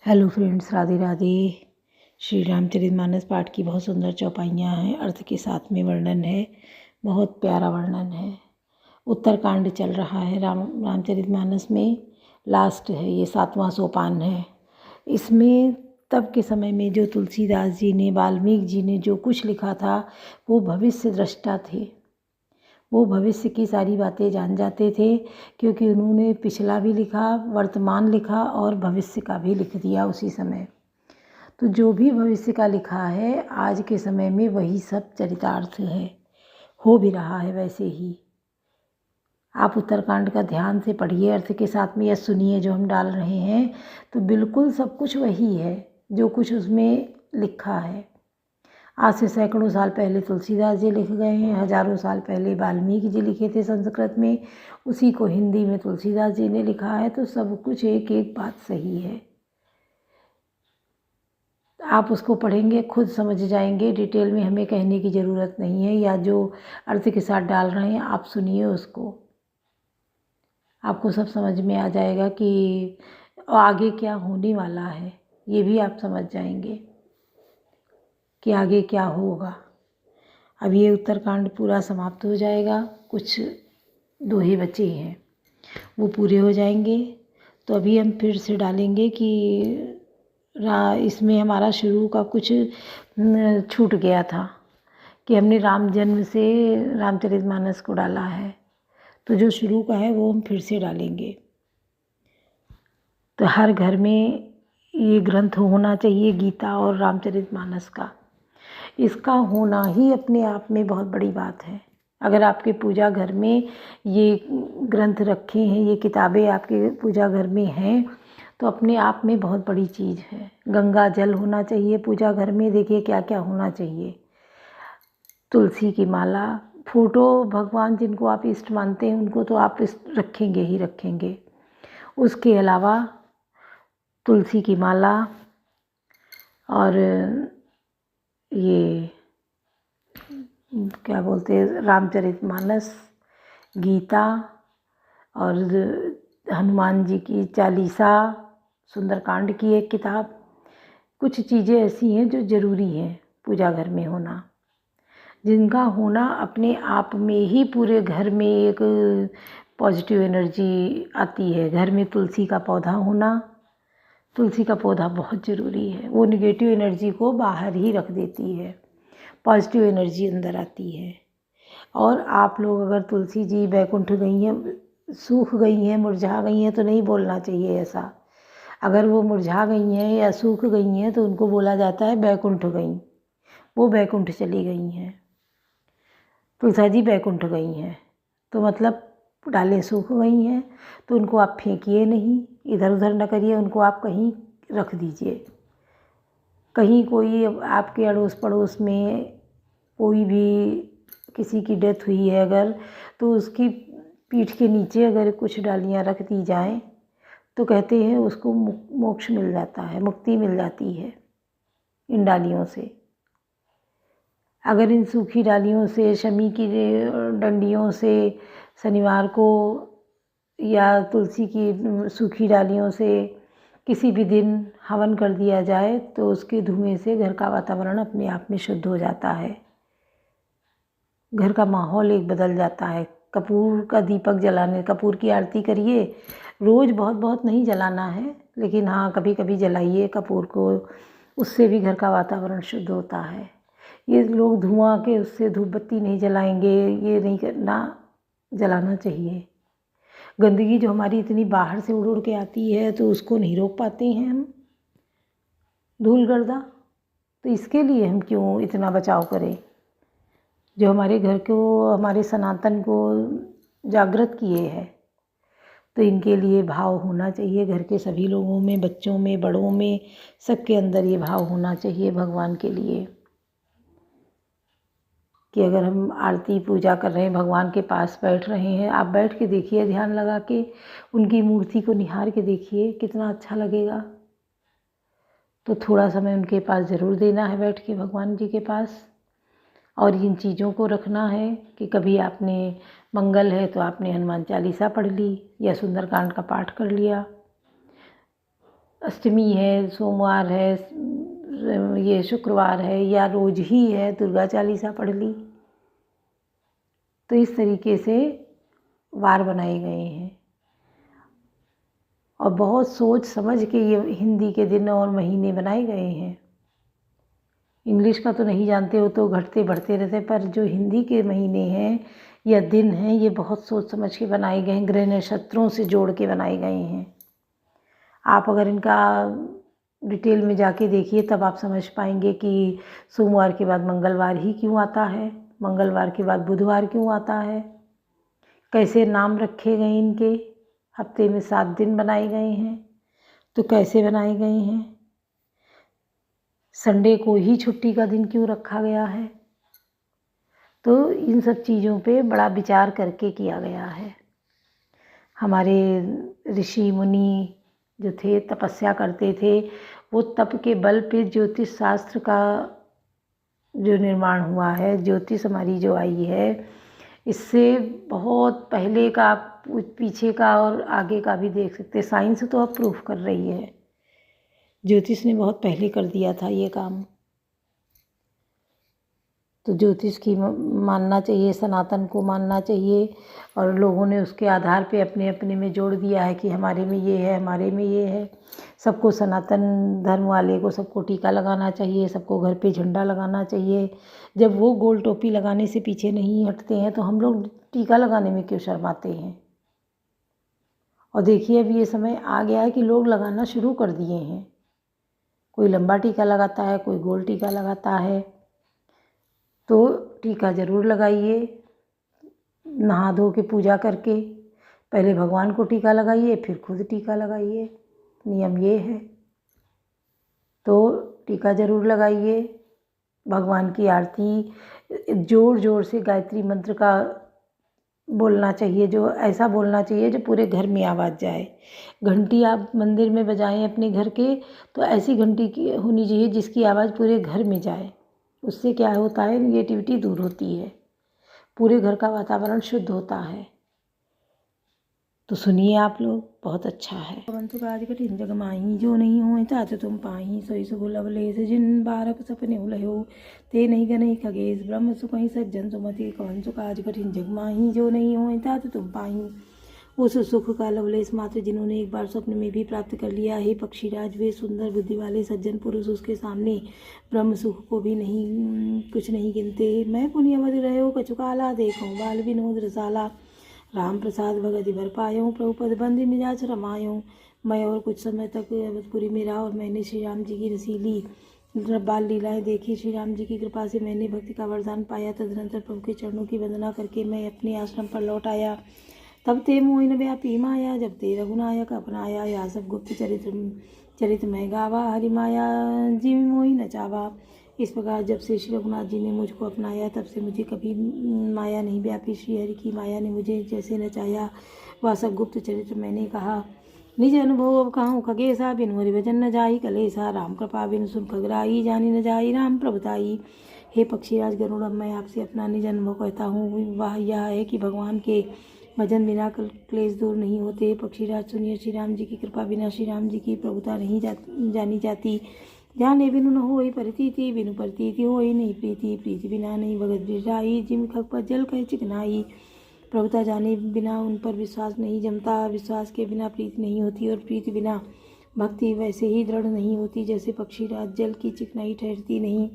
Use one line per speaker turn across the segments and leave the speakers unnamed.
Hello friends, Radhe Radhe. Shri Ramcharitmanas पाठ की बहुत सुंदर चौपाइयाँ हैं। अर्थ के साथ में वर्णन है, बहुत प्यारा वर्णन है। उत्तरकांड चल रहा है रामचरितमानस में। लास्ट है, ये 7वां सोपान है। इसमें तब के समय में जो तुलसीदास जी ने, वाल्मीकि जी ने जो कुछ लिखा था, वो भविष्य दृष्टा थे। वो भविष्य की सारी बातें जान जाते थे, क्योंकि उन्होंने पिछला भी लिखा, वर्तमान लिखा और भविष्य का भी लिख दिया उसी समय। तो जो भी भविष्य का लिखा है, आज के समय में वही सब चरितार्थ है, हो भी रहा है वैसे ही। आप उत्तरकांड का ध्यान से पढ़िए, अर्थ के साथ में, या सुनिए जो हम डाल रहे हैं, तो बिल्कुल सब कुछ वही है जो कुछ उसमें लिखा है। आज से सैकड़ों साल पहले तुलसीदास जी लिख गए हैं, हजारों साल पहले वाल्मीकि जी लिखे थे संस्कृत में, उसी को हिंदी में तुलसीदास जी ने लिखा है। तो सब कुछ एक एक बात सही है। आप उसको पढ़ेंगे, खुद समझ जाएंगे। डिटेल में हमें कहने की ज़रूरत नहीं है, या जो अर्थ के साथ डाल रहे हैं आप सुनिए उसको, आपको सब समझ में आ जाएगा कि आगे क्या होने वाला है। ये भी आप समझ जाएंगे कि आगे क्या होगा। अब ये उत्तरकांड पूरा समाप्त हो जाएगा, कुछ दोहे बचे हैं, वो पूरे हो जाएंगे। तो अभी हम फिर से डालेंगे कि इसमें हमारा शुरू का कुछ छूट गया था कि हमने राम जन्म से रामचरितमानस को डाला है, तो जो शुरू का है वो हम फिर से डालेंगे। तो हर घर में ये ग्रंथ होना चाहिए, गीता और रामचरितमानस का। इसका होना ही अपने आप में बहुत बड़ी बात है। अगर आपके पूजा घर में ये ग्रंथ रखे हैं, ये किताबें आपके पूजा घर में हैं, तो अपने आप में बहुत बड़ी चीज़ है। गंगा जल होना चाहिए पूजा घर में। देखिए क्या क्या होना चाहिए। तुलसी की माला, फोटो, भगवान जिनको आप इष्ट मानते हैं उनको तो आप इष्ट रखेंगे ही रखेंगे। उसके अलावा तुलसी की माला और ये क्या बोलते हैं, रामचरितमानस, गीता और हनुमान जी की चालीसा, सुंदरकांड की एक किताब। कुछ चीज़ें ऐसी हैं जो ज़रूरी हैं पूजा घर में होना, जिनका होना अपने आप में ही पूरे घर में एक पॉजिटिव एनर्जी आती है। घर में तुलसी का पौधा होना, तुलसी का पौधा बहुत ज़रूरी है। वो निगेटिव एनर्जी को बाहर ही रख देती है, पॉजिटिव एनर्जी अंदर आती है। और आप लोग अगर तुलसी जी बैकुंठ गई हैं, सूख गई हैं, मुरझा गई हैं, तो नहीं बोलना चाहिए ऐसा। अगर वो मुरझा गई हैं या सूख गई हैं तो उनको बोला जाता है बैकुंठ गई, वो बैकुंठ चली गई हैं। तुलसा जी बैकुंठ गई हैं तो मतलब डालें सूख गई हैं, तो उनको आप फेंकिए नहीं, इधर उधर न करिए, उनको आप कहीं रख दीजिए। कहीं कोई आपके अड़ोस पड़ोस में कोई भी किसी की डेथ हुई है अगर, तो उसकी पीठ के नीचे अगर कुछ डालियाँ रख दी जाएं, तो कहते हैं उसको मोक्ष मिल जाता है, मुक्ति मिल जाती है इन डालियों से। अगर इन सूखी डालियों से, शमी की डंडियों से शनिवार को, या तुलसी की सूखी डालियों से किसी भी दिन हवन कर दिया जाए, तो उसके धुएं से घर का वातावरण अपने आप में शुद्ध हो जाता है। घर का माहौल एक बदल जाता है। कपूर का दीपक जलाने, कपूर की आरती करिए। रोज़ बहुत बहुत नहीं जलाना है, लेकिन हाँ कभी कभी जलाइए कपूर को, उससे भी घर का वातावरण शुद्ध होता है। ये लोग धुआं के उससे धूप बत्ती नहीं जलाएंगे, ये नहीं करना, जलाना चाहिए। गंदगी जो हमारी इतनी बाहर से उड़ उड़ के आती है, तो उसको नहीं रोक पाते हैं हम, धूल गर्दा। तो इसके लिए हम क्यों इतना बचाव करें। जो हमारे घर को, हमारे सनातन को जागृत किए हैं, तो इनके लिए भाव होना चाहिए घर के सभी लोगों में, बच्चों में, बड़ों में, सबके अंदर ये भाव होना चाहिए भगवान के लिए, कि अगर हम आरती पूजा कर रहे हैं, भगवान के पास बैठ रहे हैं, आप बैठ के देखिए, ध्यान लगा के उनकी मूर्ति को निहार के देखिए, कितना अच्छा लगेगा। तो थोड़ा समय उनके पास ज़रूर देना है, बैठ के भगवान जी के पास। और इन चीज़ों को रखना है कि कभी आपने मंगल है तो आपने हनुमान चालीसा पढ़ ली या सुंदरकांड का पाठ कर लिया। अष्टमी है, सोमवार है, ये शुक्रवार है, या रोज ही है दुर्गा चालीसा पढ़ ली। तो इस तरीके से वार बनाए गए हैं और बहुत सोच समझ के ये हिंदी के दिन और महीने बनाए गए हैं। इंग्लिश का तो नहीं जानते हो, तो घटते बढ़ते रहते, पर जो हिंदी के महीने हैं या दिन हैं ये बहुत सोच समझ के बनाए गए हैं, ग्रह नक्षत्रों से जोड़ के बनाए गए हैं। आप अगर इनका डिटेल में जाके देखिए तब आप समझ पाएंगे कि सोमवार के बाद मंगलवार ही क्यों आता है, मंगलवार के बाद बुधवार क्यों आता है, कैसे नाम रखे गए इनके, हफ्ते में 7 दिन बनाए गए हैं तो कैसे बनाए गए हैं, संडे को ही छुट्टी का दिन क्यों रखा गया है। तो इन सब चीज़ों पे बड़ा विचार करके किया गया है। हमारे ऋषि मुनि जो थे तपस्या करते थे, वो तप के बल पे ज्योतिष शास्त्र का जो निर्माण हुआ है, ज्योतिष हमारी जो आई है, इससे बहुत पहले का आप पीछे का और आगे का भी देख सकते हैं। साइंस तो अब प्रूफ कर रही है, ज्योतिष ने बहुत पहले कर दिया था ये काम। तो ज्योतिष की मानना चाहिए, सनातन को मानना चाहिए, और लोगों ने उसके आधार पे अपने अपने में जोड़ दिया है कि हमारे में ये है, हमारे में ये है। सबको सनातन धर्म वाले को सबको टीका लगाना चाहिए, सबको घर पे झंडा लगाना चाहिए। जब वो गोल टोपी लगाने से पीछे नहीं हटते हैं तो हम लोग टीका लगाने में क्यों शर्माते हैं। और देखिए अब ये समय आ गया है कि लोग लगाना शुरू कर दिए हैं, कोई लंबा टीका लगाता है, कोई गोल टीका लगाता है। तो टीका ज़रूर लगाइए, नहा धो के पूजा करके पहले भगवान को टीका लगाइए, फिर खुद टीका लगाइए, नियम ये है। तो टीका ज़रूर लगाइए, भगवान की आरती ज़ोर ज़ोर से गायत्री मंत्र का बोलना चाहिए, जो ऐसा बोलना चाहिए जो पूरे घर में आवाज़ जाए। घंटी आप मंदिर में बजाएं अपने घर के, तो ऐसी घंटी की होनी चाहिए जिसकी आवाज़ पूरे घर में जाए। उससे क्या होता है, नेगेटिविटी दूर होती है, पूरे घर का वातावरण शुद्ध होता है। तो सुनिए आप लोग, बहुत अच्छा है। पंतु काज कठिन जग माही, जो नहीं हो तात तुम पाही, सोई सुगु लवलेस जिन बारक सपने उलहो, ते नहीं गने खगेश ब्रह्म सुखई सज्जन सुमति, पंतु काज कठिन जग माही, जो नहीं हो तात तुम पाही। उस सुख का लवलेस मात्र जिन्होंने एक बार स्वप्न में भी प्राप्त कर लिया है पक्षीराज, वे सुंदर बुद्धि वाले सज्जन पुरुष उसके सामने ब्रह्म सुख को भी नहीं कुछ नहीं गिनते। मैं पुण्यवद रहो कचुकाला, देखो बाल विनोद रसाला, राम प्रसाद भगति भर पायो, प्रभुपद बंदी मिजाज रमायो। मैं और कुछ समय तक अवधपुरी में रहा और मैंने श्री राम जी की रसीली बाल लीलाएं देखी। श्री राम जी की कृपा से मैंने भक्ति का वरदान पाया। तदनंतर प्रभु के चरणों की वंदना करके मैं अपने आश्रम पर लौट आया। तब ते मोहिन व्यापी माया, जब ते रघुनायक अपनाया, या सब गुप्त चरित मैं गावा, हरि माया जी मोहि नचावा। इस प्रकार जब से श्री रघुनाथ जी ने मुझको अपनाया, तब से मुझे कभी माया नहीं व्यापी। श्री हरि की माया ने मुझे जैसे नचाया, वह सब गुप्त चरित्र मैंने कहा। निज अनुभव अब कहूँ खगेसा, बिनु हरि भजन न जाई कलेसा, राम कृपा बिनु सुन खगराई, जानी न जाई राम प्रभुताई। हे पक्षीराज गरुड़, अब मैं आपसे अपना निज अनुभव कहता हूँ। वह यह है कि भगवान के भजन बिना क्लेश दूर नहीं होते। पक्षीराज सुनिए, श्री राम जी की कृपा बिना श्री राम जी की प्रभुता नहीं जानी जाती। जाने बिनु न होई प्रतीति, बिनु प्रतीति होई नहीं प्रीति, प्रीति बिना नहीं भगत बिराई, जिम खग पर जल कह चिकनाई। प्रभुता जाने बिना उन पर विश्वास नहीं जमता, विश्वास के बिना प्रीति नहीं होती, और प्रीति बिना भक्ति वैसे ही दृढ़ नहीं होती जैसे पक्षीराज जल की चिकनाई ठहरती नहीं।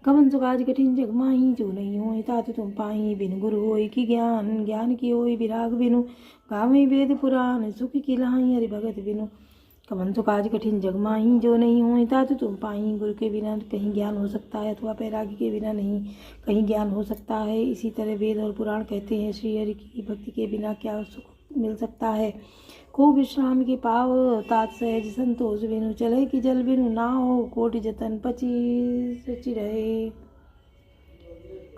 कवन सुकाज कठिन जग माही, जो नहीं होई तात तुम पाही, बिनु गुरु होई की ज्ञान, ज्ञान की होई विराग बिनु, गावे वेद पुराण, सुख की लाही हरि भगत बिनु। कवन सुकाज कठिन जग माही, जो नहीं होई तात तुम पाही। गुरु के बिना कहीं ज्ञान हो सकता है अथवा पैरागी के बिना नहीं कहीं ज्ञान हो सकता है। इसी तरह वेद और पुराण कहते हैं, श्री हरि की भक्ति के बिना क्या सुख मिल सकता है। खूब विश्राम की पाव, तात सहज संतोष बिनु, चले कि जल बिनु नाव, कोटि जतन पची सचि रहे।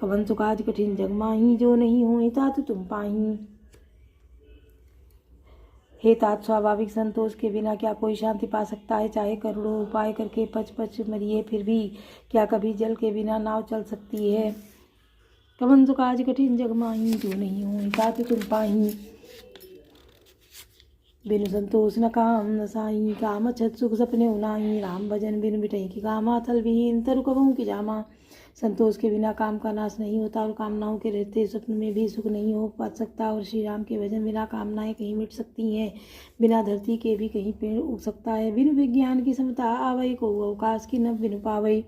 कवन सुकाज कठिन जग माही, जो नहीं होई तात तुम पाही। हे तात, स्वाभाविक संतोष के बिना क्या कोई शांति पा सकता है। चाहे करोड़ों उपाय करके पच पच मरिए, फिर भी क्या कभी जल के बिना नाव चल सकती है। कवन सुकाज कठिन जग माही, जो नहीं होई तात तुम पाही। बिनु संतोष न काम न साई, काम छत सुख सपने उनाई, राम भजन बिनु मिटई की कामा, थल विहीन तरु कबहू की जामा। संतोष के बिना काम का नाश नहीं होता और कामनाओं के रहते स्वप्न में भी सुख नहीं हो पा सकता। और श्री राम के भजन बिना कामनाएं कहीं मिट सकती हैं, बिना धरती के भी कहीं पेड़ उग सकता है। बिनु विज्ञान की समता आवई, को अवकाश की नभ बिनु पावई।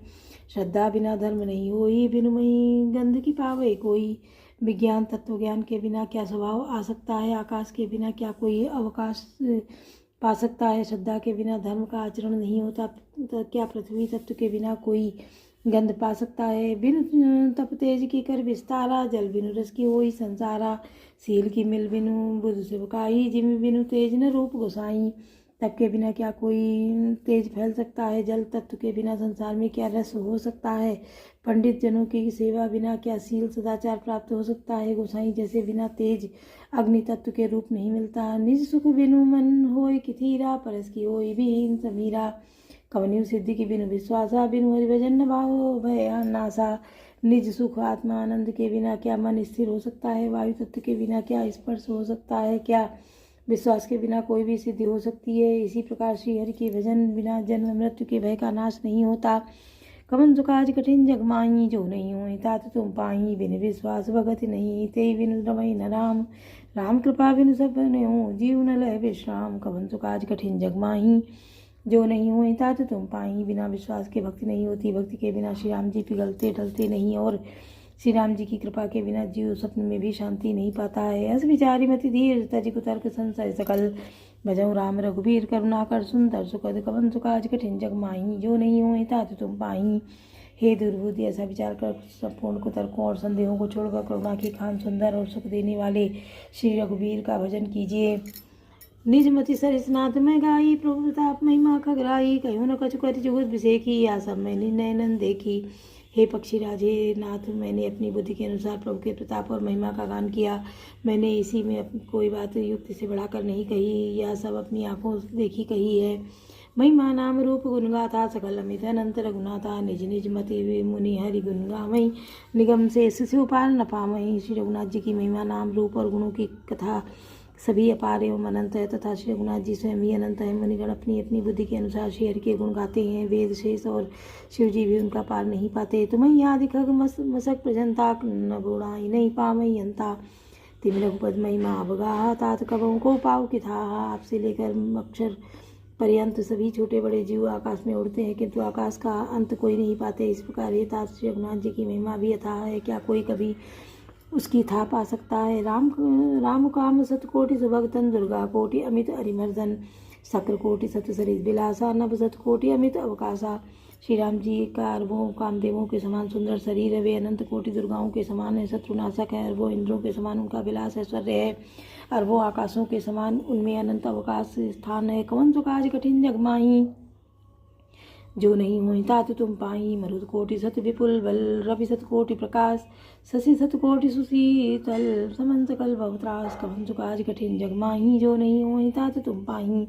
श्रद्धा बिना धर्म नहीं होई, बिनु मही गंध की पावई कोई। विज्ञान तत्व ज्ञान के बिना क्या स्वभाव आ सकता है, आकाश के बिना क्या कोई अवकाश पा सकता है। श्रद्धा के बिना धर्म का आचरण नहीं होता, क्या पृथ्वी तत्व के बिना कोई गंध पा सकता है। बिनु तप तेज की कर विस्तारा, जल बिनु रस की होई संसारा। सील की मिल बिनु बुध सिवकाई, जिम बिनु तेज न रूप गोसाई। तप के बिना क्या कोई तेज फैल सकता है, जल तत्व के बिना संसार में क्या रस हो सकता है। पंडित जनों की सेवा बिना क्या शील सदाचार प्राप्त हो सकता है। गोसाई जैसे बिना तेज अग्नि तत्व के रूप नहीं मिलता। निज सुख बिनु मन होय किथीरा, परस की होय विहीन समीरा। कवनियु सिद्धि की बिनु विश्वासा, बिनु हरिभजन न भाव भय नासा। निज सुख आत्मा आनंद के बिना क्या मन स्थिर हो सकता है। वायु तत्व के बिना क्या स्पर्श हो सकता है। क्या विश्वास के बिना कोई भी सिद्धि हो सकती है। इसी प्रकार श्री हरि के भजन बिना जन्म मृत्यु के भय का नाश नहीं होता। कवन सुकाज कठिन जग माही, जो नहीं होई तात तुम पाही। बिन विश्वास भगत नहीं, ते बिनु रमई न राम। राम कृपा बिनु सब हो, जीव न लय विश्राम। कवन सुकाज कठिन जग माही, जो नहीं होई तात तुम पाही। बिना विश्वास के भक्ति नहीं होती, भक्ति के बिना श्री राम जी पिघलते ढलते नहीं, और श्री राम जी की कृपा के बिना जीव स्वप्न में भी शांति नहीं पाता है। अस विचारी मति धीर, तज कुतर्क संशय सकल। भजऊ राम रघुबीर, करुणा कर सुंदर सुखद। कवन सुकाज कठिन जग माही, जो नहीं होई तात तुम पाही। हे दुर्बुद्धि, ऐसा विचार कर संपूर्ण कुतर्कों और संदेहों को छोड़कर करुणा की खान सुंदर और सुख देने वाले श्री रघुबीर का भजन कीजिए। निज मति सरिसनाथ में गाई, प्रभु प्रताप महिमा खगराई। कहो न कछु कति जुगुत विषेखी, या सब मैंने नयनन देखी। हे पक्षी राजे नाथ, मैंने अपनी बुद्धि के अनुसार प्रभु के प्रताप और महिमा का गान किया। मैंने इसी में कोई बात युक्ति से बढ़ाकर नहीं कही, या सब अपनी आंखों देखी कही है। महिमा नाम रूप गुण गाथा, सकल अमित अनंत रघुनाथा। निज निज मति मुनि हरि गुण गावई, निगम से शिशु उपार न पावई। श्री रघुनाथ जी की महिमा नाम रूप और गुणों की कथा सभी अपार एवं अनंत है, तथा श्री रघुनाथ जी स्वयं ही अनंत है। मुनिगण अपनी अपनी बुद्धि के अनुसार श्री हरि के गुण गाते हैं। वेद शेष और शिव जी भी उनका पार नहीं पाते। तुम्हें याद खग मसक प्रजनता, न बुढ़ाई नहीं पावई अंता। तिम रघुपद महिमा अवगाहा, तात कबों को पाव कि था। आपसे लेकर अक्षर पर्यंत सभी छोटे बड़े जीव आकाश में उड़ते हैं, किंतु आकाश का अंत कोई नहीं पाते। इस प्रकार ये तात श्री रघुनाथ जी की महिमा भी अथाह है, क्या कोई कभी उसकी था पा सकता है। राम काम सतकोटि सुभगतन, दुर्गा कोटि अमित अरिमर्दन। शक्र कोटि सत सरित बिलासा, नभ सतकोटि अमित अवकाशा। श्री राम जी का अरबों कामदेवों के समान सुंदर शरीर है, वे अनंत कोटि दुर्गाओं के समान है, शत्रुनाशक है। अरबों इंद्रों के समान उनका विलास ऐश्वर्य है, अरबों आकाशों के समान उनमें अनंत अवकाश स्थान है। कवन सुकाज कठिन जग माही, जो नहीं होई तात तुम पाई। मरुद कोटि सत विपुल बल, रवि सत कोटि प्रकाश। शशि सत कोटि सुशीतल, समन सकल बहुत्रास। कवन सुकाज कठिन जग माही, जो नहीं होई तात तुम पाही।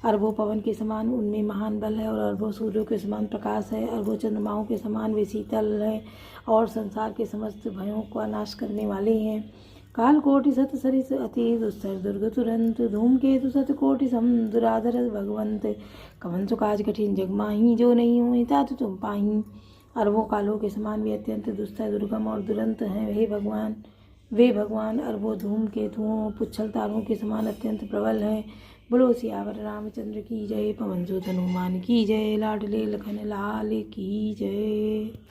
अरबों पवन के समान उनमें महान बल है, और अरबों सूर्यों के समान प्रकाश है। अरबों चंद्रमाओं के समान वे शीतल है, और संसार के समस्त भयों का नाश करने वाले हैं। काल कोटि सत सरिस अति दुस्तर, दुर्ग तुरंत। धूमकेतु सत कोटि सम, दुराधर भगवंत। कवन सुकाज कठिन जग माही, जो नहीं होई तात तुम पाही। अरबों कालों के समान वे अत्यंत दुस्तर, दुर्गम और दुरंत हैं। वे भगवान अरबों धूमकेतुओं पुच्छल तारों के समान अत्यंत प्रबल हैं। बोलो सियावर रामचंद्र की जय, पवन सुत हनुमान की जय, लाडले लखन लाल की जय।